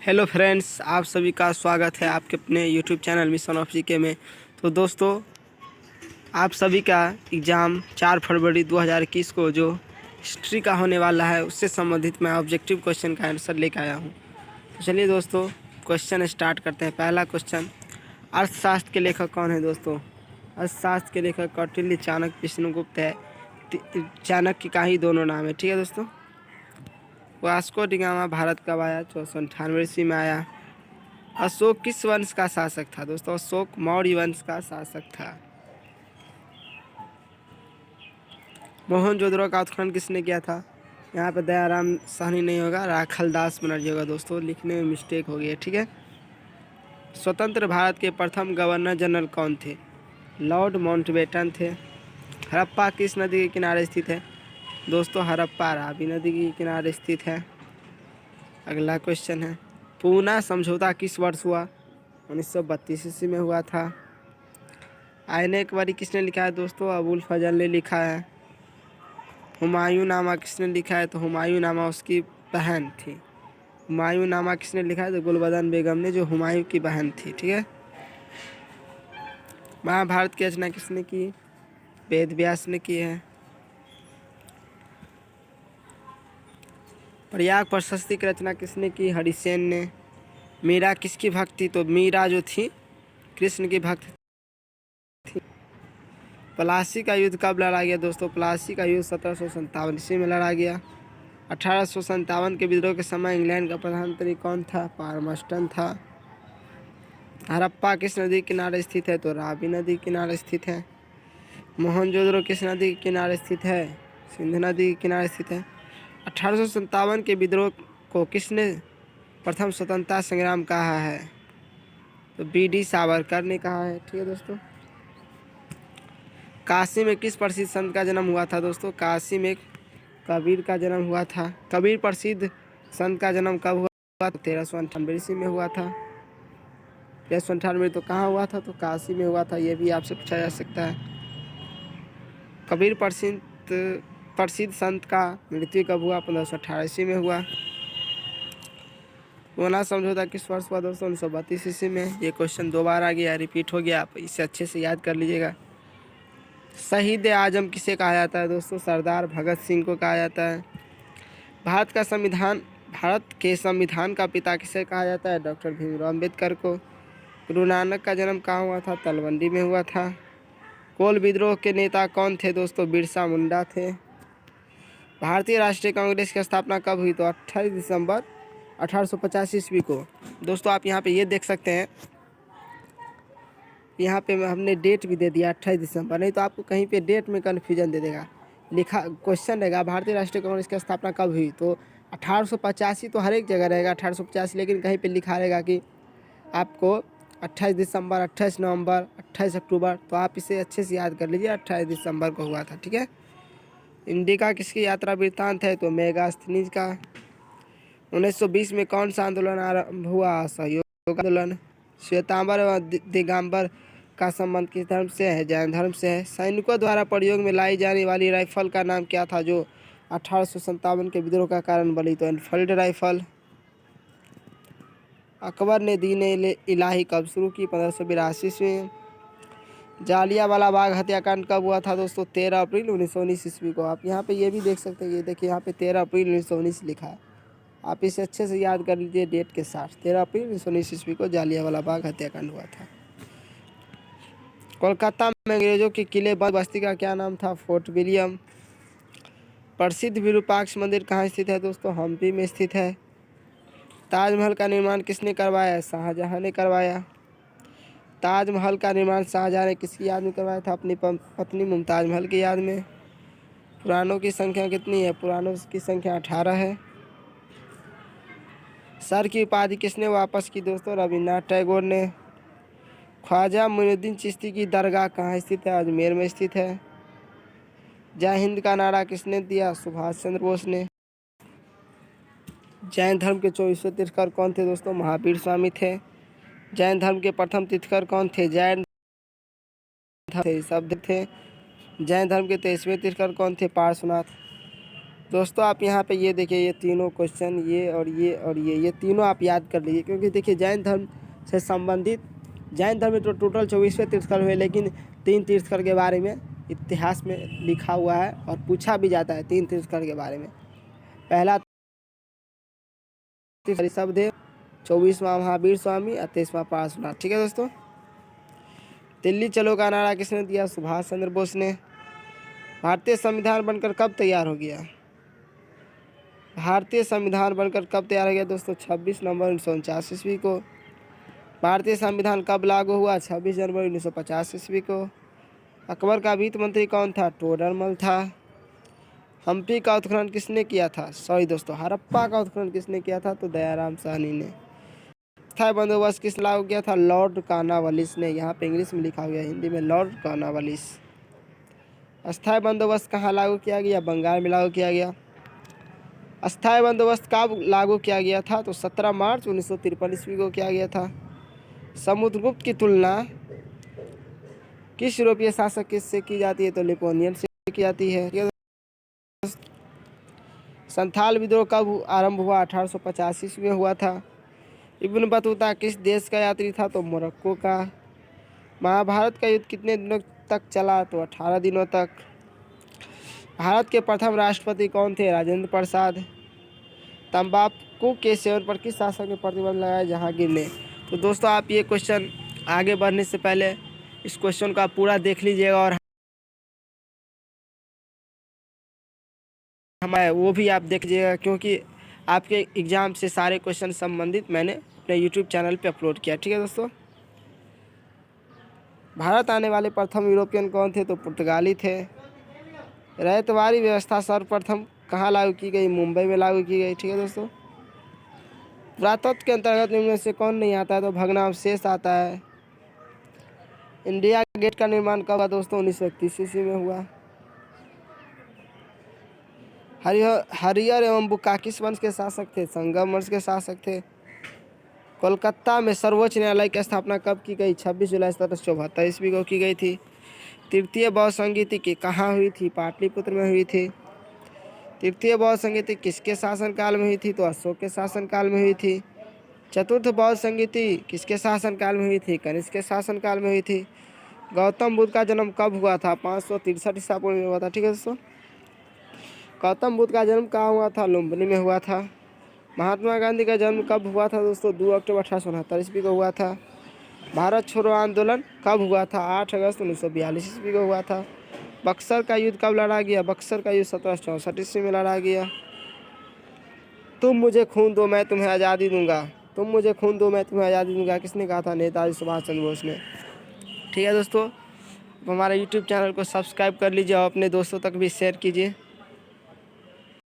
Hello friends, आप सभी का स्वागत है आपके अपने YouTube channel mission of GK में। तो दोस्तों, आप सभी का एग्ज़ाम 4 फरवरी 2021 को जो हिस्ट्री का होने वाला है उससे संबंधित मैं ऑब्जेक्टिव क्वेश्चन का आंसर लेकर आया हूँ। तो चलिए दोस्तों, क्वेश्चन स्टार्ट करते हैं। पहला क्वेश्चन, अर्थशास्त्र के लेखक कौन है दोस्तों? अर्थशास्त्र के लेखक कौटिल्य, चाणक्य, विष्णुगुप्त है। चाणक्य का ही दोनों नाम है, ठीक है दोस्तों। वास्को डी गामा भारत कब आया? 1498 ईस्वी में आया। अशोक किस वंश का शासक था दोस्तों? अशोक मौर्य वंश का शासक था। मोहनजोदड़ो का उत्खनन किसने किया था? यहाँ पे दयाराम साहनी नहीं होगा, राखलदास बनर्जी होगा दोस्तों। लिखने में मिस्टेक हो गई है, ठीक है। स्वतंत्र भारत के प्रथम गवर्नर जनरल कौन थे? लॉर्ड माउंटबेटन थे। हड़प्पा किस नदी के किनारे स्थित है? दोस्तों, हड़प्पा रावी नदी के किनारे स्थित है। अगला क्वेश्चन है, पूना समझौता किस वर्ष हुआ? 1932 ईस्वी में हुआ था। आईने एक बारी किसने लिखा है दोस्तों? अबुल फजल ने लिखा है। हुमायूं नामा किसने लिखा है? तो हुमायूं नामा उसकी बहन थी। हुमायूं नामा किसने लिखा है? तो गुलबदन बेगम ने, जो हुमायूं की बहन थी, ठीक है। महाभारत की रचना किसने की? वेद व्यास ने की है। प्रयाग प्रशस्ति की रचना किसने की? हरिसेन ने। मीरा किसकी भक्त थी? तो मीरा जो थी कृष्ण की भक्त थी। प्लासी का युद्ध कब लड़ा गया दोस्तों? प्लासी का युद्ध 1757 ईस्वी में लड़ा गया। 1857 के विद्रोह के समय इंग्लैंड का प्रधानमंत्री कौन था? पारमस्टन था। हड़प्पा किस नदी के किनारे स्थित है? तो रावी नदी के किनारे स्थित है। मोहनजोदड़ो किस नदी के किनारे स्थित है? सिंधु नदी के किनारे स्थित है। 1857 के विद्रोह को किसने प्रथम स्वतंत्रता संग्राम कहा है? तो बी.डी. सावरकर ने कहा है, ठीक है दोस्तों। काशी में किस प्रसिद्ध संत का जन्म हुआ था दोस्तों? काशी में कबीर का जन्म हुआ था। कबीर प्रसिद्ध संत का जन्म कब हुआ? 1398 ईस्वी में हुआ था। 1398 तो कहाँ हुआ था? तो काशी में हुआ था। ये भी आपसे पूछा जा सकता है। कबीर प्रसिद्ध संत का मृत्यु कब हुआ? 1518 ईस्वी में हुआ। पूना समझौता किस वर्ष हुआ दोस्तों? 1932 ईस्वी में। ये क्वेश्चन 2 बार आ गया, रिपीट हो गया, आप इसे अच्छे से याद कर लीजिएगा। शहीद आजम किसे कहा जाता है दोस्तों? सरदार भगत सिंह को कहा जाता है। भारत के संविधान का पिता किसे कहा जाता है? डॉक्टर भीमराव अम्बेडकर को। गुरु नानक का जन्म कहाँ हुआ था? तलवंडी में हुआ था। कोल विद्रोह के नेता कौन थे दोस्तों? बिरसा मुंडा थे। भारतीय राष्ट्रीय कांग्रेस की स्थापना कब हुई? तो 28 दिसंबर 1885 ईस्वी को। दोस्तों, आप यहाँ पे ये देख सकते हैं, यहाँ पे हमने डेट भी दे दिया 28 दिसंबर, नहीं तो आपको कहीं पे डेट में कन्फ्यूजन दे देगा। लिखा क्वेश्चन रहेगा भारतीय राष्ट्रीय कांग्रेस की स्थापना कब हुई? तो 1885 तो हर एक जगह रहेगा 1885, लेकिन कहीं पे लिखा रहेगा कि आपको 28 दिसंबर, 28 नवंबर, 28 अक्टूबर। तो आप इसे अच्छे से याद कर लीजिए, 28 दिसंबर को हुआ था, ठीक है। इंडिका किसकी यात्रा वृत्तांत है? तो मेगास्थनीज का। 1920 में कौन सा आंदोलन आरंभ हुआ? असहयोग आंदोलन। श्वेतांबर एवं दिगंबर का संबंध किस धर्म से है? जैन धर्म से है। सैनिकों द्वारा प्रयोग में लाई जाने वाली राइफल का नाम क्या था जो 1857 के विद्रोह का कारण बनी? तो एनफील्ड राइफल। अकबर ने दीन इलाही कब शुरू की? 1582 में। जालियांवाला बाग हत्याकांड कब हुआ था दोस्तों? 13 अप्रैल 1919 ईस्वी को। आप यहाँ पे ये भी देख सकते हैं, ये देखिए यहाँ पे 13 अप्रैल 1919 लिखा है। आप इसे अच्छे से याद कर लीजिए डेट के साथ। 13 अप्रैल 1919 ईस्वी को जालियांवाला बाग हत्याकांड हुआ था। कोलकाता में अंग्रेजों के किले बस्ती का क्या नाम था? Fort William. प्रसिद्ध विरूपाक्ष मंदिर कहाँ स्थित है दोस्तों? हम्पी में स्थित है। ताजमहल का निर्माण किसने करवाया? शाहजहां ने करवाया। ताजमहल का निर्माण शाहजहां ने किसकी याद में करवाया था? अपनी पत्नी मुमताज महल की याद में। पुराणों की संख्या कितनी है? पुराणों की संख्या 18 है। सर की उपाधि किसने वापस की दोस्तों? रविन्द्रनाथ टैगोर ने। ख्वाजा मोइनुद्दीन चिश्ती की दरगाह कहाँ स्थित है? अजमेर में स्थित है। जय हिंद का नारा किसने दिया? सुभाष चंद्र बोस ने। जैन धर्म के 24वें तीर्थकर कौन थे दोस्तों? महावीर स्वामी थे। जैन धर्म के प्रथम तीर्थकर कौन थे? जैन थे शब्द थे। जैन धर्म के 23वें तीर्थकर कौन थे? पार्श्वनाथ। दोस्तों आप यहाँ पे ये देखिए, ये तीनों क्वेश्चन, ये और ये तीनों आप याद कर लीजिए, क्योंकि देखिए जैन धर्म से संबंधित, जैन धर्म में तो टोटल 24वें तीर्थंकर हुए, लेकिन 3 तीर्थंकर के बारे में इतिहास में लिखा हुआ है और पूछा भी जाता है 3 तीर्थंकर के बारे में। पहला ऋषभदेव, 24वां महावीर स्वामी और 23वां पार्श्वनाथ। ठीक है दोस्तों। दिल्ली चलो का नारा किसने दिया? सुभाष चंद्र बोस ने। भारतीय संविधान बनकर कब तैयार हो गया? भारतीय संविधान बनकर कब तैयार हो गया दोस्तों? 26 नवंबर 1949 ईस्वी को। भारतीय संविधान कब लागू हुआ? 26 जनवरी 1950 ईस्वी को। अकबर का वित्त मंत्री कौन था? टोडरमल था। हम्पी का उत्खनन किसने किया था? सॉरी दोस्तों, हड़प्पा का उत्खनन किसने किया था? तो दयाराम साहनी ने। अस्थायी बंदोबस्त किस लागू किया था? लॉर्ड कॉर्नवालिस ने। यहाँ पे इंग्लिश में लिखा हुआ है, हिंदी में लॉर्ड कॉर्नवालिस। अस्थायी बंदोबस्त कहाँ लागू किया गया? बंगाल में लागू किया गया। अस्थायी बंदोबस्त कब लागू किया गया था? तो 17 मार्च 1953 ईस्वी को किया गया था। समुद्रगुप्त की तुलना किस यूरोपीय शासक से की जाती है? तो नेपोलियन से की जाती है। संथाल विद्रोह कब आरंभ हुआ? 1885 ईस्वी में हुआ था। इब्न बतूता किस देश का यात्री था? तो मोरक्को का। महाभारत का युद्ध कितने दिनों तक चला? तो 18 दिनों तक। भारत के प्रथम राष्ट्रपति कौन थे? राजेंद्र प्रसाद। तंबाकू के सेवन पर किस शासक ने प्रतिबंध लगाया? जहांगीर ने। तो दोस्तों आप ये क्वेश्चन आगे बढ़ने से पहले इस क्वेश्चन को आप पूरा देख लीजिएगा, और हमारे वो भी आप देख लीजिएगा, क्योंकि आपके एग्ज़ाम से सारे क्वेश्चन संबंधित मैंने अपने यूट्यूब चैनल पे अपलोड किया। ठीक है दोस्तों। भारत आने वाले प्रथम यूरोपियन कौन थे? तो पुर्तगाली थे। रैयतवाड़ी व्यवस्था सर्वप्रथम कहाँ लागू की गई? मुंबई में लागू की गई। ठीक है दोस्तों। पुरातत्व के अंतर्गत इनमें से कौन नहीं आता है? तो भग्नावशेष आता है। इंडिया गेट का निर्माण कब हुआ दोस्तों? 1931 ईस्वी में हुआ। हरिहर एवं बुक्का किस वंश के शासक थे? संगम वंश के शासक थे। कोलकाता में सर्वोच्च न्यायालय की स्थापना कब की गई? 26 जुलाई 1774 ईस्वी को की गई थी। तृतीय बौद्ध संगीति की कहाँ हुई थी? पाटलिपुत्र में हुई थी। तृतीय बौद्ध संगीति किसके शासनकाल में हुई थी? तो अशोक के शासनकाल में हुई थी। चतुर्थ बौद्ध संगीति किसके शासनकाल में हुई थी? कनिष्क के शासनकाल में हुई थी। गौतम बुद्ध का जन्म कब हुआ था? 563 ईसा पूर्व में हुआ था। ठीक है दोस्तों। गौतम बुद्ध का जन्म कहाँ हुआ था? लुम्बिनी में हुआ था। महात्मा गांधी का जन्म कब हुआ था दोस्तों? 2 अक्टूबर 1869 ईस्वी को हुआ था। भारत छोड़ो आंदोलन कब हुआ था? 8 अगस्त 1942 ईस्वी को हुआ था। बक्सर का युद्ध कब लड़ा गया? बक्सर का युद्ध 1764 ईस्वी में लड़ा गया। तुम मुझे खून दो मैं तुम्हें आज़ादी दूंगा, तुम मुझे खून दो मैं तुम्हें आज़ादी दूंगा, किसने कहा था? नेताजी सुभाष चंद्र बोस ने। ठीक है दोस्तों, हमारे यूट्यूब चैनल को सब्सक्राइब कर लीजिए और अपने दोस्तों तक भी शेयर कीजिए।